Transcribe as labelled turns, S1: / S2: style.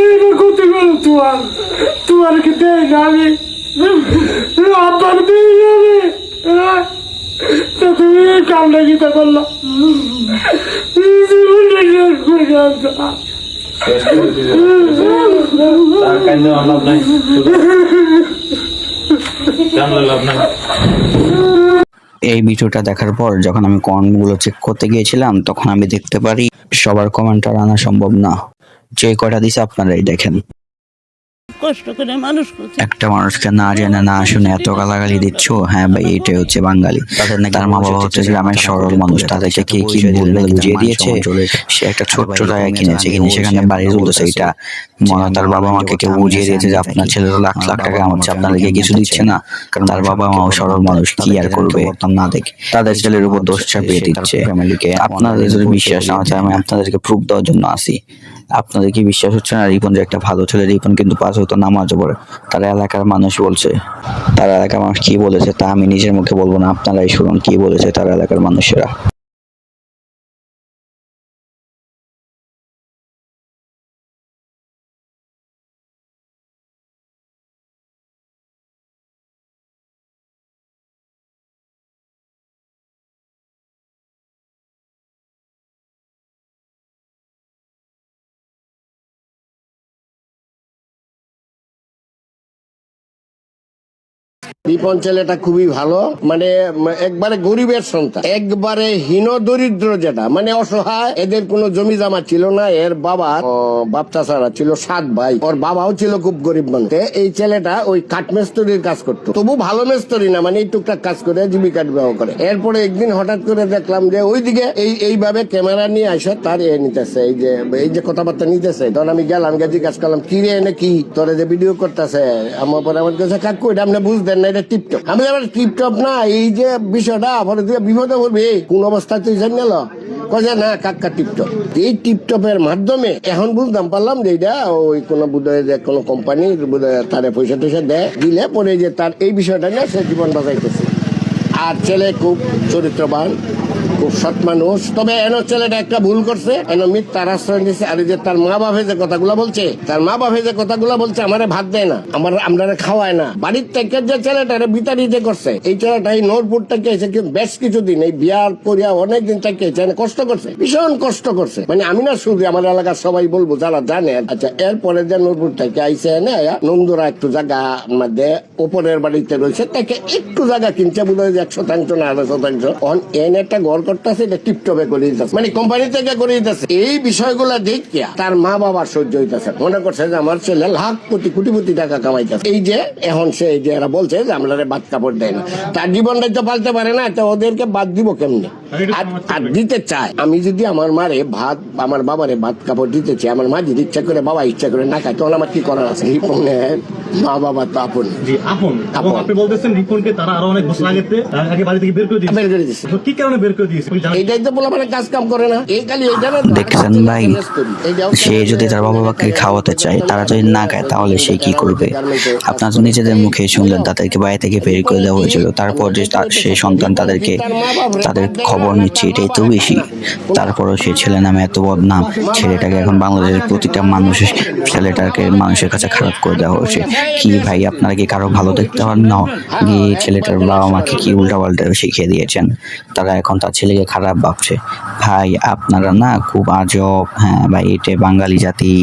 S1: এইবার করতে পারো তোমার কি দেয় না আমি আব্বার দিয়ে যাবে তা তুমি কামটা গীতা করলাম জীবনটা শেষ করে গেলাম।
S2: এই ভিডিওটা দেখার পর যখন আমি কমেন্টগুলো চেক করতে গিয়েছিলাম তখন আমি দেখতে পারি সবার কমেন্ট আর আনা সম্ভব না। যে কয়টা দিছে আপনারাই দেখেন।
S3: কষ্ট করে মানুষ করছে,
S2: একটা মানুষকে না জেনে না শুনে এত গালাগালি দিচ্ছ, হ্যাঁ ভাই এটাই হচ্ছে বাঙালি। তার মা বাবা হচ্ছে গ্রামের সরল মানুষ, তাদেরকে কে কি বলবে বুঝিয়ে দিয়েছে। সে একটা ছোট্ট জায়গা কিনেছে, কিনে সেখানে বাড়ি তুলতেছে। এটা মনে তার বাবা মাকে কেউ বুঝিয়ে দিয়েছে যে আপনার ছেলের লাখ লাখ টাকা কামাচ্ছে, আপনাদেরকে কিছু দিচ্ছে না। কারণ তার বাবা মাও সরল মানুষ, কি আর করবে না দেখে তাদের ছেলের উপর দোষ চাপিয়ে দিচ্ছে ফ্যামিলিকে। আপনাদের যদি বিশ্বাস না হয় আমি আপনাদেরকে প্রুফ দেওয়ার জন্য আসি। আপনাদের কি বিশ্বাস হচ্ছে না রিপন যে একটা ভালো ছেলে? রিপন কিন্তু 5 ওয়াক্ত নামাজও পড়ে। তার এলাকার মানুষ বলছে, তার এলাকার মানুষ কি বলেছে তা আমি নিজের মুখে বলবো না, আপনারাই শুনুন কি বলেছে তার এলাকার মানুষেরা।
S4: রিপন ছেলেটা খুবই ভালো, মানে একবারে গরিবের সন্তান, একবারে হীন দরিদ্র, যেটা মানে অসহায়। এদের কোনো জমি জমা ছিল না। এর বাবা বাপচা ছাড়া ছিল 7 ভাই। ওর বাবাও ছিল খুব গরিব মানুষ। এই ছেলেটা ওই কাঠ মেস্তরির কাজ করতো, তবু ভালো মেস্তরি না, মানে এই টুকটাক কাজ করে জীবিকা নির্বাহ করে। এরপরে একদিন হঠাৎ করে দেখলাম যে ওইদিকে এইভাবে ক্যামেরা নিয়ে আসে তার নিতেছে, এই যে কথাবার্তা নিতেছে। তখন আমি গেলাম, গিয়ে জিজ্ঞাসা করলাম কি রে এনে কি তোরে যে ভিডিও করতেছে? আমার পরে আমার কাছে কাকু এটা আপনি বুঝতেন না, এটা টিপটপ। আমি আবার টিপটপ না, এই যে বিষয়টা পরে তুই বিপদে পড়বি কোন অবস্থায় তুই জানি না কয়ে না কাকা টিপটপ। এই টিপটপের মাধ্যমে এখন বুঝতাম পারলাম যে এটা ওই কোনো বোধহয় যে কোনো কোম্পানির বোধহয় তারে পয়সা টয়সা দেয়, দিলে পরে যে তার এই বিষয়টা নিয়ে সে জীবন বাঁচাইতেছে। আর ছেলে খুব চরিত্রবান, খুব সৎ মানুষ। তবে এন ছেলেটা একটা ভুল করছে, এন মিথ্যার আশ্রয় দিচ্ছে। আর যে তার মা বাপে যে কথাগুলো বলছে, আমারে ভাত দেয় না, আমরা খাওয়ায় না। বাড়ির থেকে যে ছেলেটারে বিতাড়িত করছে, এই ছেলেটা এই নোরপুর থেকে এসে বেশ কিছুদিন এই বিয়ার করিয়া অনেকদিন থেকে কষ্ট করছে, ভীষণ কষ্ট করছে। মানে আমি না শুধু আমার এলাকার সবাই বলবো যারা জানে। আচ্ছা, এরপরে যে নোরপুর থেকে আইসে এনে নন্দুরা একটু জায়গা মধ্যে ওপরের বাড়িতে রয়েছে, তাকে একটু জায়গা কিনছে বোধ হয় 100% না 200%। এনে একটা ঘর করতেছে, এটা টিপটপে করে দিতেছে, মানে কোম্পানি থেকে করে দিতেছে। এই বিষয়গুলা দেখিয়া তার মা বাবার সহ্য হইতেছে, মনে করছে যে আমার ছেলে লাখ কোটি টাকা কামাইতেছে। এই যে এখন সে যে এরা বলছে যে আমরা বাদ কাপড় দেয় না, তার জীবনটাই তো পালতে পারে না, তো ওদেরকে বাদ দিব কেমনে? আর দিতে চায়। আমি যদি আমার মারে ভাত, আমার বাবারে ভাত কাপড় দিতে চাই, আমার মা যদি ইচ্ছা করে, বাবা ইচ্ছা করে না খায়, তখন আমার কি করার আছে? রিপনের মা বাবা তো আপন।
S5: আপনি বলতেছেন রিপনকে তারা আরো অনেক বছর আগে বাড়ি থেকে বের করে দিয়েছে। কি কারণে বের করে দিয়েছে?
S4: এইটাই তো বলা, মানে কাজ কাম করে না। এই খালি এইটা না।
S2: দেখছেন ভাই, সে যদি তার বাবা মাকে খাওয়াতে চায়, তারা যদি না খায় তাহলে সে কি করবে? আপনারা তো নিজেদের মুখে শুনলেন, তাদেরকে বাড়ি থেকে বের করে দেওয়া হয়েছিল। তারপর যে সে সন্তান তাদের খবর নিচ্ছে, এটাই তো বেশি। তারপরও সে ছেলে নামে এত বদনাম। ছেলেটাকে এখন বাংলাদেশের প্রতিটা ছেলেটাকে মানুষের কাছে খারাপ করে দেওয়া হয়েছে। কি ভাই, আপনারা কি কারো ভালো দেখতে পান না? গিয়ে ছেলেটার বাবা মাকে কি উল্টাপাল্টা শিখিয়ে দিয়েছেন, তারা এখন তার ছেলেকে খারাপ ভাবছে। ভাই আপনারা না খুব আজব। হ্যাঁ ভাই, এটা বাঙালি জাতি।